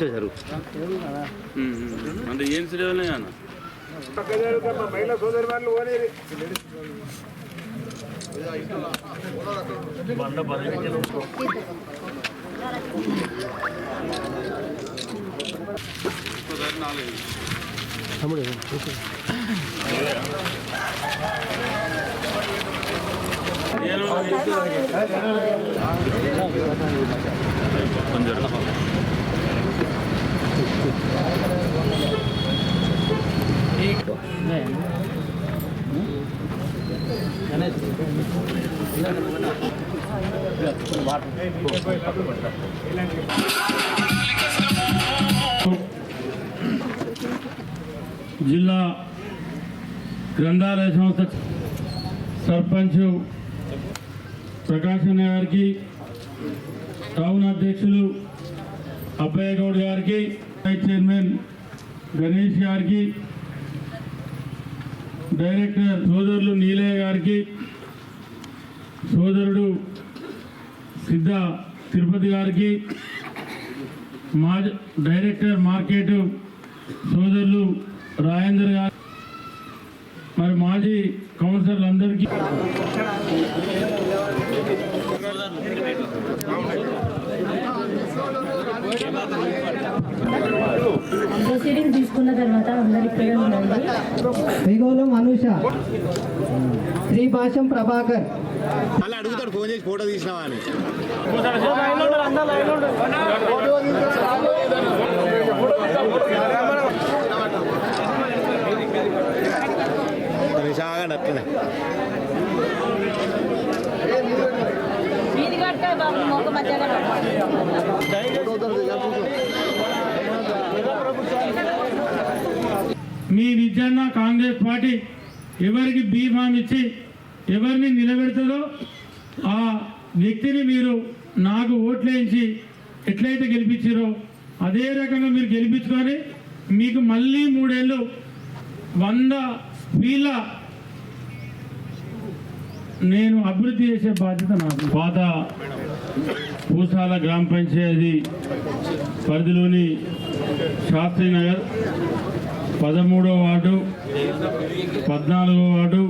వచ్చేసారు అంటే ఏం శ్రేవలే అన్న మహిళా సోదరి వాళ్ళు తమ్ముడు జిల్లా గ్రంథాలయ సంస్థ సర్పంచ్ ప్రకాశ్ అన్న గారికి, టౌన్ అధ్యక్షులు అబ్బయ్య గౌడ్ గారికి, వైస్ చైర్మన్ గణేష్ గారికి, డైరెక్టర్ సోదరులు నీలయ్య గారికి, సోదరుడు సిద్ధ తిరుపతి గారికి, డైరెక్టర్ మార్కెట్ సోదరులు రాజేందర్ గారు, మరి మాజీ కౌన్సిలర్లందరికీ ప్రొసీడింగ్ తీసుకున్న తర్వాత అందరికీ శ్రీగోళం అనూష, శ్రీ భాషం ప్రభాకర్. అలా అడుగుతాడు ఫోన్ చేసి ఫోటో తీసినావా అని. అట్లనే మీ విజయన్న కాంగ్రెస్ పార్టీ ఎవరికి బీ ఫామ్ ఇచ్చి ఎవరిని నిలబెడుతుందో ఆ వ్యక్తిని మీరు నాకు ఓట్లేయించి ఎట్లయితే గెలిపించారో అదే రకంగా మీరు గెలిపించుకొని మీకు మళ్ళీ 3 ఏళ్ళు 100 స్పీడ్ల నేను అభివృద్ధి చేసే బాధ్యత నాకు. పాత పూసాల గ్రామ పంచాయతీ పరిధిలోని శాస్త్రీనగర్ 13వ వార్డు, 14వ వార్డు,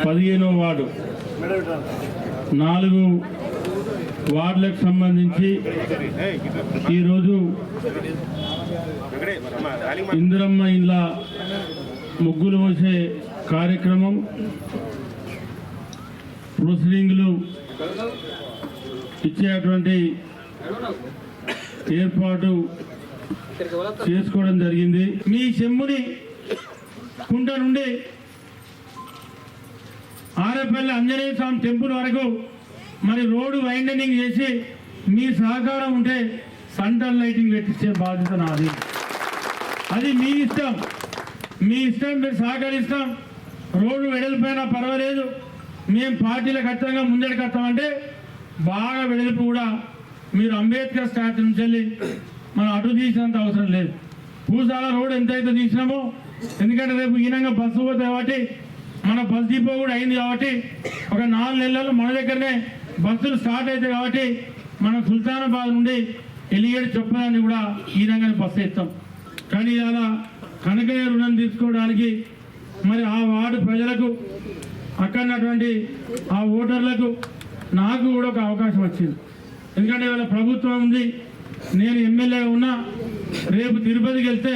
15వ వార్డు 4 వార్డులకు సంబంధించి ఈరోజు ఇందిరమ్మ ఇండ్ల ముగ్గులు పోసే కార్యక్రమం, ప్రొసీడింగ్లు ఇచ్చేటువంటి ఏర్పాటు చేసుకోవడం జరిగింది. మీ చెమ్ముని కుంట నుండి ఆరేపల్లి ఆంజనేయ స్వామి టెంపుల్ వరకు మరి రోడ్డు వైండనింగ్ చేసి మీ సహకారం ఉంటే సెంట్రల్ లైటింగ్ పెట్టించే బాధ్యత నాది. అది మీ ఇష్టం, మీరు సహకరిస్తాం. రోడ్డు వెడల్పోయినా పర్వాలేదు, మేము పార్టీలకు ఖచ్చితంగా ముందడికి వస్తామంటే బాగా వెడల్పు కూడా మీరు అంబేద్కర్ స్టాచ్యూ నుంచి వెళ్ళి మనం అటు తీసినంత అవసరం లేదు. పూసాల రోడ్ ఎంతైతే తీసినామో, ఎందుకంటే రేపు ఈనంగా బస్సు పోతే కాబట్టి మన బస్ డిపో కూడా అయింది కాబట్టి ఒక 4 నెలల్లో మన దగ్గరనే బస్సులు స్టార్ట్ అవుతాయి కాబట్టి మనం సుల్తానాబాద్ నుండి ఎలిగేడు చొప్పదాన్ని కూడా ఈనంగానే బస్సు ఇస్తాం. కానీ ఇలా కనకయ్య రుణం తీసుకోవడానికి మరి ఆ వార్డు ప్రజలకు, అక్కడటువంటి ఆ ఓటర్లకు నాకు కూడా ఒక అవకాశం వచ్చింది. ఎందుకంటే ఇవాళ ప్రభుత్వం ఉంది, నేను ఎమ్మెల్యేగా ఉన్నా, రేపు తిరుపతికి వెళ్తే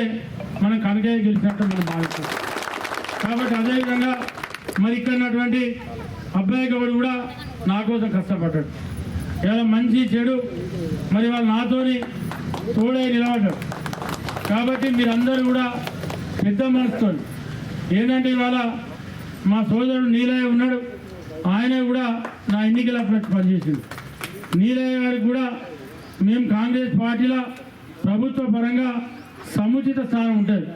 మనం కనకయ్య గెలిచినట్టు మనం భావిస్తాం. కాబట్టి అదేవిధంగా మరి ఇక్కడటువంటి అబ్బాయి గౌడ్ కూడా నా కోసం కష్టపడ్డాడు. ఇవాళ మంచి చెడు మరి వాళ్ళు నాతోని తోడై నిలబడ్డాడు. కాబట్టి మీరందరూ కూడా పెద్ద మనసుతో ఏంటంటే ఇవాళ మా సోదరుడు నీలయ్య ఉన్నాడు, ఆయన కూడా నా ఎన్నికల పనిచేసింది. నీలయ్య గారికి కూడా మేము కాంగ్రెస్ పార్టీలో ప్రభుత్వ పరంగా సముచిత స్థానం ఉంటుంది.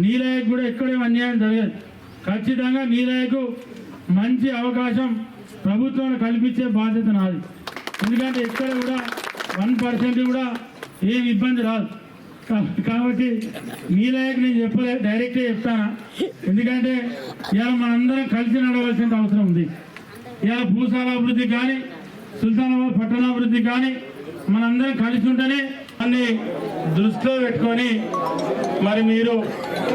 నీలయ్యకు కూడా ఎక్కడేం అన్యాయం జరగదు. ఖచ్చితంగా నీలయ్యకు మంచి అవకాశం ప్రభుత్వాన్ని కల్పించే బాధ్యత నాది. ఎందుకంటే ఎక్కడ కూడా 1% కూడా ఏం ఇబ్బంది రాదు. కాబట్టి నీలయ్యకు నేను చెప్పలేదు, డైరెక్ట్గా చెప్తానా. ఎందుకంటే ఇవాళ మనందరం కలిసి నడవలసిన అవసరం ఉంది. ఇవాళ భూసాల అభివృద్ధి కానీ, సుల్తానాబాద్ పట్టణాభివృద్ధి కానీ మనందరం కలిసి ఉంటేనే దాన్ని దృష్టిలో పెట్టుకొని మరి మీరు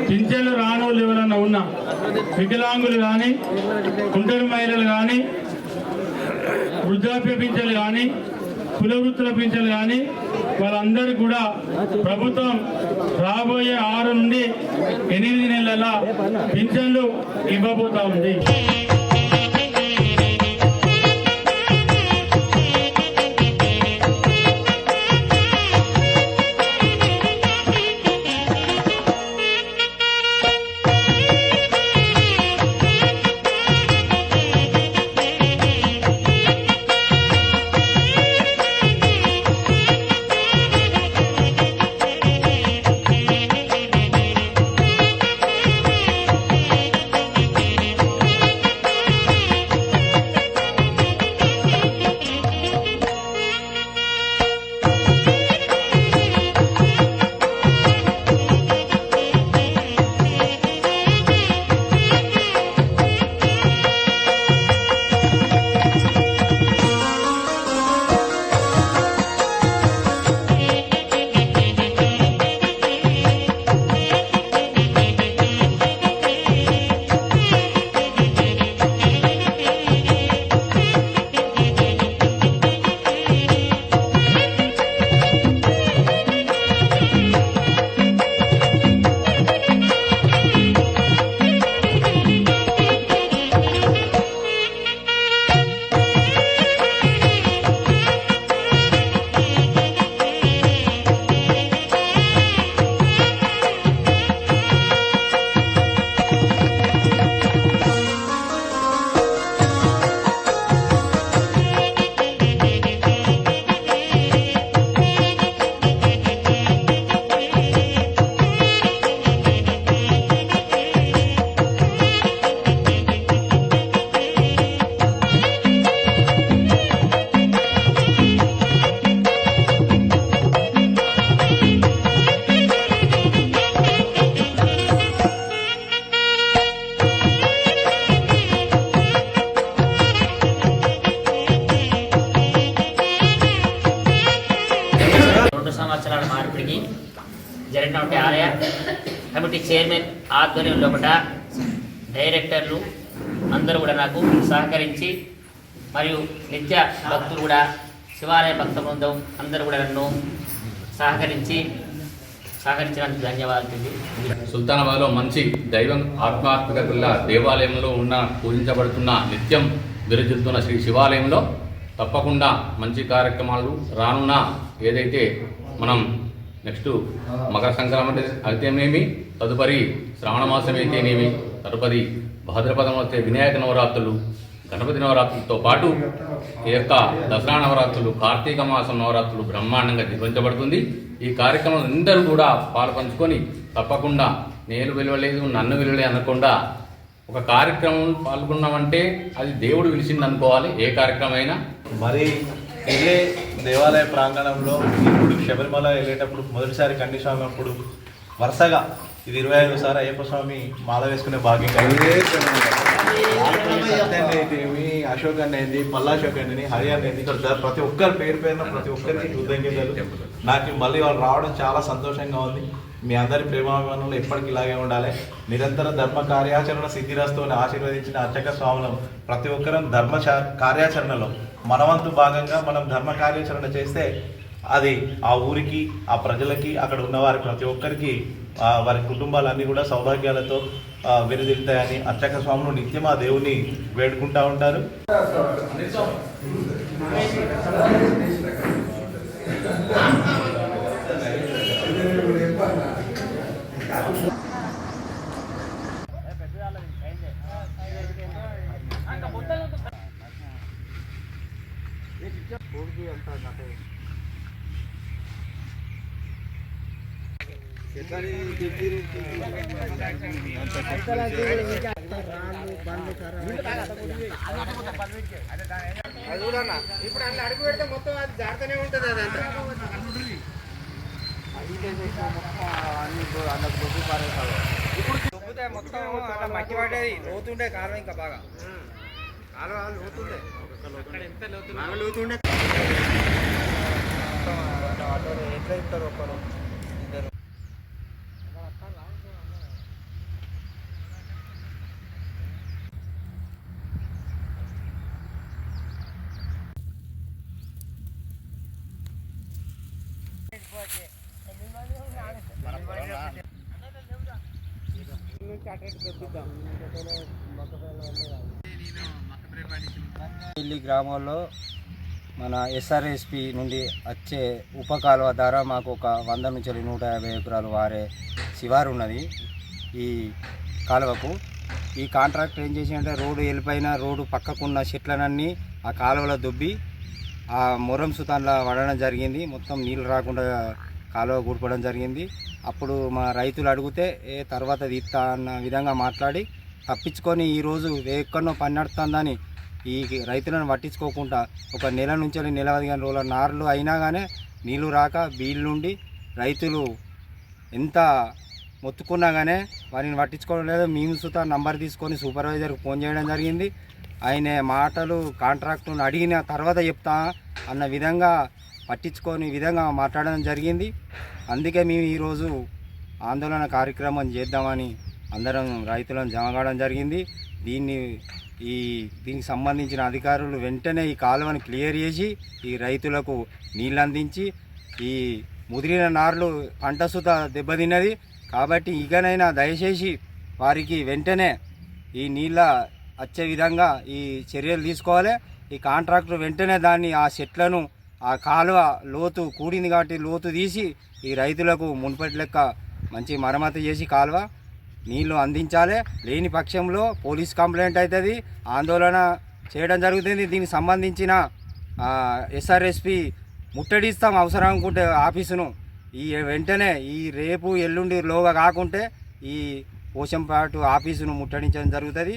పింఛన్లు రానోళ్ళు ఎవరన్నా ఉన్నా వికలాంగులు కానీ ఒంటరి మహిళలు కానీ వృద్ధాప్య పింఛన్లు కానీ కులవృత్తుల పింఛన్లు కానీ వాళ్ళందరికీ కూడా ప్రభుత్వం రాబోయే 6 నుండి 8 నెలల పింఛన్లు ఇవ్వబోతా ఉంది. మార్పిడికి జరిగినటువంటి ఆలయ కమిటీ చైర్మన్ ఆధ్వర్యంలో డైరెక్టర్లు అందరూ కూడా నాకు సహకరించి మరియు నిత్య భక్తులు కూడా శివాలయ భక్త బృందం అందరూ కూడా నన్ను సహకరించడానికి ధన్యవాదాలు. సుల్తానాబాద్లో మంచి దైవం ఆత్మాత్మకత దేవాలయంలో పూజించబడుతున్న నిత్యం విరజిల్లుతున్న శ్రీ శివాలయంలో తప్పకుండా మంచి కార్యక్రమాలు రానున్న ఏదైతే మనం నెక్స్ట్ మకర సంక్రాంతి అయితేనేమి, తదుపరి శ్రావణ మాసం అయితేనేమి, తదుపరి భాద్రపదం వస్తే వినాయక నవరాత్రులు, గణపతి నవరాత్రులతో పాటు ఈ యొక్క దసరా నవరాత్రులు, కార్తీక మాసం నవరాత్రులు బ్రహ్మాండంగా నిర్వహించబడుతుంది. ఈ కార్యక్రమం అందరూ కూడా పాల్పంచుకొని తప్పకుండా నేను విలువలేదు నన్ను విలువలే అనకుండా ఒక కార్యక్రమం పాల్గొన్నామంటే అది దేవుడు పిలిచింది అనుకోవాలి. ఏ కార్యక్రమం అయినా మరి ఇదే దేవాలయ ప్రాంగణంలో ఇప్పుడు శబరిమల వెళ్ళేటప్పుడు మొదటిసారి కండిషన్ అప్పుడు వరుసగా ఇది 25వ సారి అయ్యప్ప స్వామి మాల వేసుకునే భాగ్యం సత్యాన్ని అశోక్ అనేది పల్లాశోక్ అనేది హరియాణ ఇక్కడ ప్రతి ఒక్కరి పేరున ప్రతి ఒక్కరికి కృతజ్ఞతలు. నాకు మళ్ళీ వాళ్ళు రావడం చాలా సంతోషంగా ఉంది. మీ అందరి ప్రేమాభిమానంలో ఎప్పటికీ ఇలాగే ఉండాలి. నిరంతర ధర్మ కార్యాచరణ సిద్ధిరస్తు ఆశీర్వదించిన అర్చక స్వాములను ప్రతి ఒక్కరం ధర్మ కార్యాచరణలో మనవంతు భాగంగా మనం ధర్మ కార్యాచరణ చేస్తే అది ఆ ఊరికి, ఆ ప్రజలకి, అక్కడ ఉన్నవారి ప్రతి ఒక్కరికి వారి కుటుంబాలన్నీ కూడా సౌభాగ్యాలతో విరజిల్లుతాయని అర్చక స్వాములు నిత్యం ఆ దేవుని వేడుకుంటూ ఉంటారు. ఇప్పుడు అట్లా అడుగు పెడితే మొత్తం అది జాగ్రత్తనే ఉంటుంది. అదంతా ఇప్పుడు దొబ్బుతాయి మొత్తం అలా మట్టి పడేది లోతుండే కాలం ఇంకా బాగా లోతుండే లోతుండే ఆటో ఎట్లా ఇస్తారు ఒకరు ఇద్దరు? ఈ గ్రామంలో మన ఎస్ఆర్ఎస్పి నుండి వచ్చే ఉపకాలువ ద్వారా మాకు ఒక 100 నుంచి 150 ఎకరాలు వారే శివారు ఉన్నది. ఈ కాలువకు ఈ కాంట్రాక్ట్ ఏం చేసిందంటే రోడ్డు వెళ్ళిపోయిన రోడ్డు పక్కకున్న చెట్లనన్నీ ఆ కాలువలో దుబ్బి ఆ మొరం సుతాన్లా పడడం జరిగింది. మొత్తం నీళ్ళు రాకుండా కాలువ కూడిపోవడం జరిగింది. అప్పుడు మా రైతులు అడిగితే తర్వాత తీస్తా అన్న విధంగా మాట్లాడి తప్పించుకొని ఈరోజు ఎక్కడో పని నడుస్తుందని ఈ రైతులను పట్టించుకోకుండా ఒక నెల నుంచి 15 రోజుల నార్లు అయినా కానీ నీళ్లు రాక బీళ్ళు నుండి రైతులు ఎంత మొత్తుకున్నా కానీ వారిని పట్టించుకోవడం లేదు. మేము సుతా నంబర్ తీసుకొని సూపర్వైజర్కి ఫోన్ చేయడం జరిగింది. ఆయన మాటలు కాంట్రాక్టును అడిగిన తర్వాత చెప్తా అన్న విధంగా పట్టించుకొని విధంగా మాట్లాడడం జరిగింది. అందుకే మేము ఈరోజు ఆందోళన కార్యక్రమం చేద్దామని అందరం రైతులను జమగాడం జరిగింది. దీనికి సంబంధించిన అధికారులు వెంటనే ఈ కాలువను క్లియర్ చేసి ఈ రైతులకు నీళ్ళు అందించి ఈ ముదిరిన నార్లు పంట సుత దెబ్బతిన్నది కాబట్టి ఇకనైనా దయచేసి వారికి వెంటనే ఈ నీళ్ళ వచ్చే విధంగా ఈ చర్యలు తీసుకోవాలి. ఈ కాంట్రాక్టర్ వెంటనే ఆ చెట్లను ఆ కాలువ లోతు కూడింది కాబట్టి లోతు తీసి ఈ రైతులకు మున్పటి లెక్క మంచి మరమ్మతు చేసి కాలువ నీళ్లు అందించాలి. లేని పక్షంలో పోలీస్ కంప్లైంట్ అవుతుంది, ఆందోళన చేయడం జరుగుతుంది. దీనికి సంబంధించిన ఎస్ఆర్ఎస్పి ముట్టడిస్తాం అవసరం అనుకుంటే ఆఫీసును ఈ వెంటనే ఈ రేపు ఎల్లుండి లోగా కాకుంటే ఈ పోషంపాటు ఆఫీసును ముట్టడించడం జరుగుతుంది.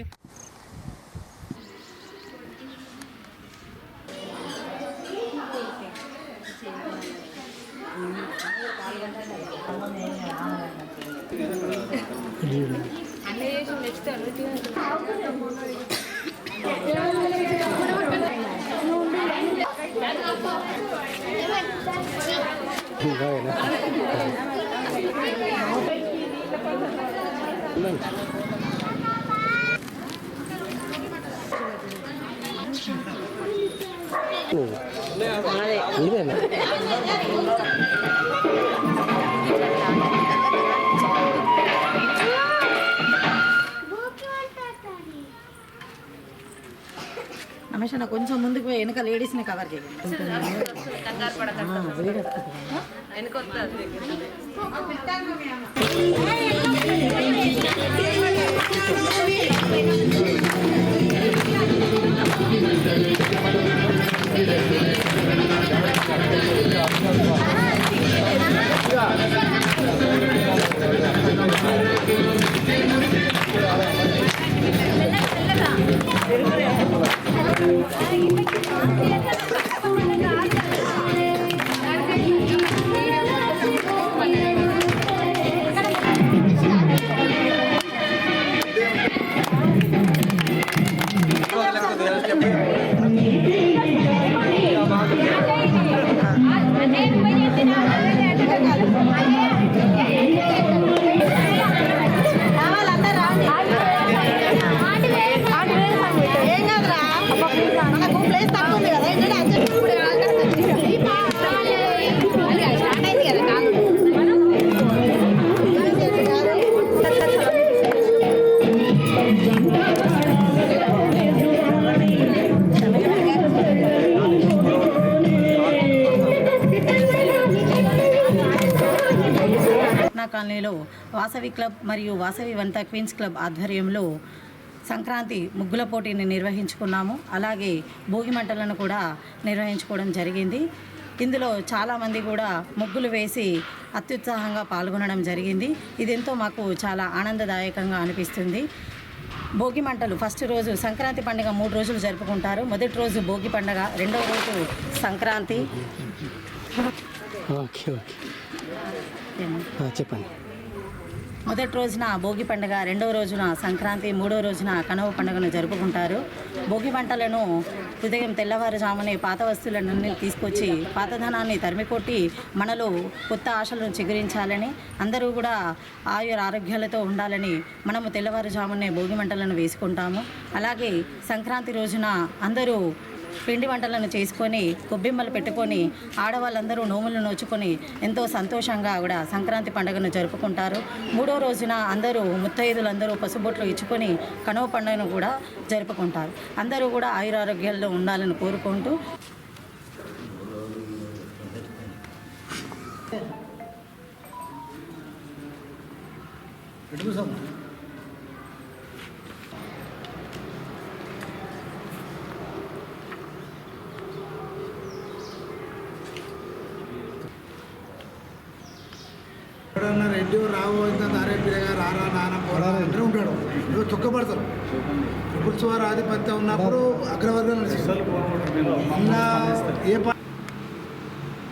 రమేష్ అన్న కొంచెం ముందుకు పోయి వెనక లేడీస్ని కవర్ చేయండి. కాలనీలో వాసవి క్లబ్ మరియు వాసవి వనితా క్వీన్స్ క్లబ్ ఆధ్వర్యంలో సంక్రాంతి ముగ్గుల పోటీని నిర్వహించుకున్నాము. అలాగే భోగి మంటలను కూడా నిర్వహించుకోవడం జరిగింది. ఇందులో చాలామంది కూడా ముగ్గులు వేసి అత్యుత్సాహంగా పాల్గొనడం జరిగింది. ఇదెంతో మాకు చాలా ఆనందదాయకంగా అనిపిస్తుంది. భోగి మంటలు ఫస్ట్ రోజు సంక్రాంతి పండుగ 3 రోజులు జరుపుకుంటారు. మొదటి రోజు భోగి పండుగ, రెండవ రోజు సంక్రాంతి. చెప్పండి. మొదటి రోజున భోగి పండుగ, రెండవ రోజున సంక్రాంతి, మూడవ రోజున కనుమ పండుగను జరుపుకుంటారు. భోగి మంటలను ఉదయం తెల్లవారుజామునే పాత వస్తువులన్నీ తీసుకొచ్చి పాతధనాన్ని తరిమికొట్టి మనలో కొత్త ఆశలను చిగురించాలని, అందరూ కూడా ఆరోగ్యాలతో ఉండాలని మనము తెల్లవారుజామునే భోగి మంటలను వేసుకుంటాము. అలాగే సంక్రాంతి రోజున అందరూ పిండి వంటలను చేసుకొని కొబ్బిమ్మలు పెట్టుకొని ఆడవాళ్ళందరూ నోములు నోచుకొని ఎంతో సంతోషంగా కూడా సంక్రాంతి పండుగను జరుపుకుంటారు. 3వ రోజున అందరూ ముత్తైదులందరూ పసుబొట్లు ఇచ్చుకొని కనుమ పండుగను కూడా జరుపుకుంటారు. అందరూ కూడా ఆయురారోగ్యాల్లో ఉండాలని కోరుకుంటూ ఎప్పుడన్నా రెడ్డి రావు దారే పిల్లగా రారా నాన్న పోరా అంటే ఉంటాడు. ఇప్పుడు తొక్కబడతారు. ప్రభుత్వ ఆధిపత్యం ఉన్నప్పుడు అగ్రవర్గం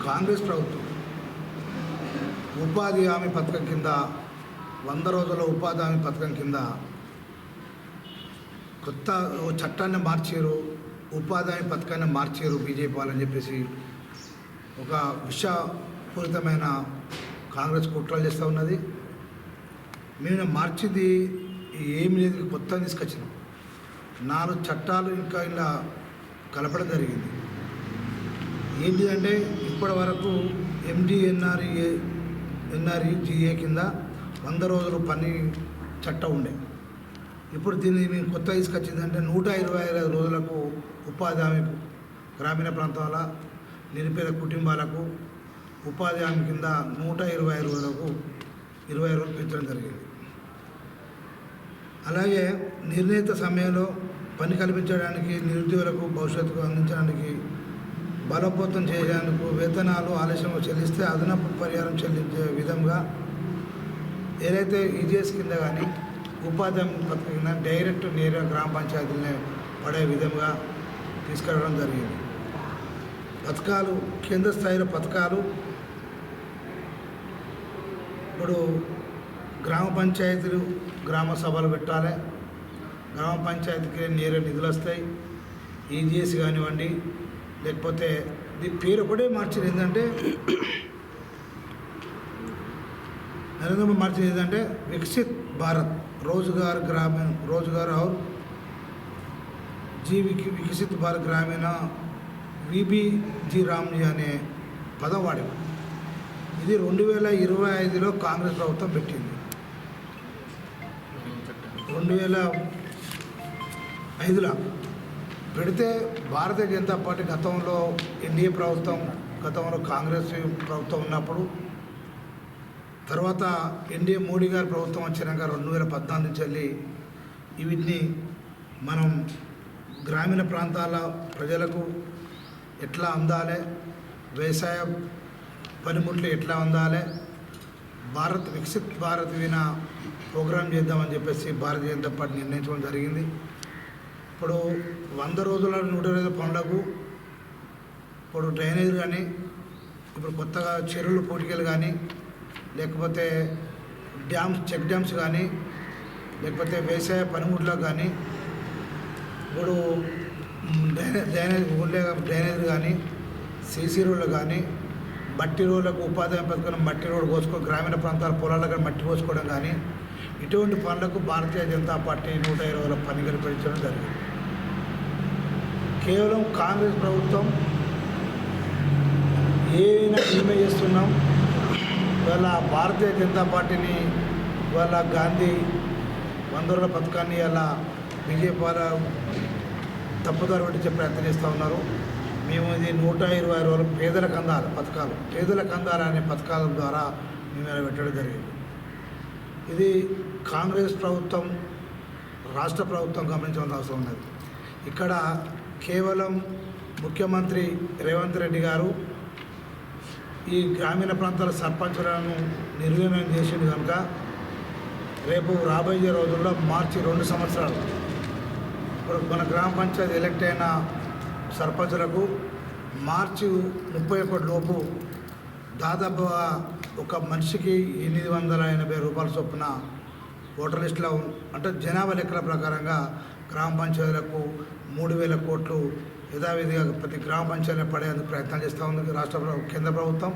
కాంగ్రెస్ ప్రభుత్వం ఉపాధి హామీ పథకం కింద 100 రోజుల ఉపాధి హామీ పథకం కింద కొత్త చట్టాన్ని మార్చారు. ఉపాధి హామీ పథకాన్ని మార్చారు బీజేపీ వాళ్ళని చెప్పేసి ఒక విషపూరితమైన కాంగ్రెస్ కుట్రలు చేస్తూ ఉన్నది. మేము మార్చింది ఏమి లేదు, కొత్త తీసుకొచ్చినాం. 4 చట్టాలు ఇంకా ఇలా కలపడం జరిగింది. ఏంటి అంటే ఇప్పటి వరకు ఎన్ఆర్ఈజీఏ కింద 100 రోజులు పని చట్టం ఉండే. ఇప్పుడు దీన్ని మేము కొత్త తీసుకొచ్చిందంటే 125 రోజులకు ఉపాధి హామీ గ్రామీణ ప్రాంతాల నిరుపేద కుటుంబాలకు ఉపాధి హామీ కింద 125 రోజులకు 20 రోజులు పెంచడం జరిగింది. అలాగే నిర్ణీత సమయంలో పని కల్పించడానికి, నిరుద్యోగులకు భవిష్యత్తుకు అందించడానికి, బలోపేతం చేయడానికి వేతనాలు ఆలస్యంగా చెల్లిస్తే అదనపు పరిహారం చెల్లించే విధంగా ఏదైతే ఈజీఎస్ కింద కానీ ఉపాధి హామీ పథకం కింద డైరెక్ట్ నేరుగా గ్రామ పంచాయతీలనే పడే విధంగా తీసుకురావడం జరిగింది. పథకాలు కేంద్ర స్థాయిలో పథకాలు ఇప్పుడు గ్రామ పంచాయతీలు గ్రామ సభలు పెట్టాలి. గ్రామ పంచాయతీకి నేరుగా నిధులు వస్తాయి. ఈజీఎస్ కానివ్వండి, లేకపోతే దీని పేరు ఒకటే మార్చింది. ఏంటంటే నరేంద్ర మోదీ మార్చింది ఏంటంటే వికసిత్ భారత్ రోజ్గార్ గ్రామీణ రోజ్గార్ ఔర్ వికసిత్ భారత్ గ్రామీణ విబిజీ రామ్జీ అనే పదం వాడి. ఇది 2025లో కాంగ్రెస్ ప్రభుత్వం పెట్టింది. 2005లో పెడితే భారతీయ జనతా పార్టీ గతంలో ఎన్డీఏ ప్రభుత్వం, గతంలో కాంగ్రెస్ ప్రభుత్వం ఉన్నప్పుడు, తర్వాత ఎన్డీఏ మోడీ గారి ప్రభుత్వం వచ్చినాక 2014 నుంచి వెళ్ళి వీటిని మనం గ్రామీణ ప్రాంతాల ప్రజలకు ఎట్లా అందాలి, వ్యవసాయ పనిముట్లు ఎట్లా అందాలి, వికసిత్ భారత్ విన ప్రోగ్రాం చేద్దామని చెప్పేసి భారతీయ జనతా పార్టీ నిర్ణయించడం జరిగింది. ఇప్పుడు 100 రోజుల 125 పనులకు ఇప్పుడు డ్రైనేజ్ కానీ, ఇప్పుడు కొత్తగా చెరువులు పూటికలు కానీ, లేకపోతే చెక్ డ్యామ్స్ కానీ, లేకపోతే వ్యవసాయ పనిముట్లకు కానీ, ఇప్పుడు డ్రైనేజ్ కానీ, సీసీ రోడ్లు కానీ, మట్టి రోడ్లకు ఉపాధి పథకం మట్టి రోడ్డు కోసుకోవడం, గ్రామీణ ప్రాంతాల పొలాలకు మట్టి కోసుకోవడం కానీ, ఇటువంటి పనులకు భారతీయ జనతా పార్టీ 120 రోజుల పని కల్పించడం జరిగింది. కేవలం కాంగ్రెస్ ప్రభుత్వం ఏమైనా మేమే చేస్తున్నాం, ఇవాళ భారతీయ జనతా పార్టీని ఇవాళ గాంధీ 100 రోజుల పథకాన్ని ఇలా బీజేపీ వాళ్ళ తప్పుదారి పట్టించే ప్రయత్నం చేస్తూ ఉన్నారు. మేము ఇది 120 రోజులు పేదలకు అందాలి పథకాలు, పేదలకు అందాలి అనే పథకాల ద్వారా మేము ఇలా పెట్టడం జరిగింది. ఇది కాంగ్రెస్ ప్రభుత్వం, రాష్ట్ర ప్రభుత్వం గమనించవలసిన అవసరం ఉన్నది. ఇక్కడ కేవలం ముఖ్యమంత్రి రేవంత్ రెడ్డి గారు ఈ గ్రామీణ ప్రాంతాల సర్పంచులను నిర్వీర్యం చేసింది కనుక రేపు రాబోయే రోజుల్లో మార్చి 2 సంవత్సరాలు ఇప్పుడు మన గ్రామ పంచాయతీ ఎలక్ట్ అయిన సర్పంచులకు మార్చి 31 లోపు దాదాపుగా ఒక మనిషికి 880 రూపాయల చొప్పున ఓటర్ లిస్టులో, అంటే జనాభా లెక్కల ప్రకారంగా గ్రామ పంచాయతీలకు 3000 కోట్లు యథావిధిగా ప్రతి గ్రామ పంచాయతీ పడేందుకు ప్రయత్నం చేస్తూ ఉంది కేంద్ర ప్రభుత్వం.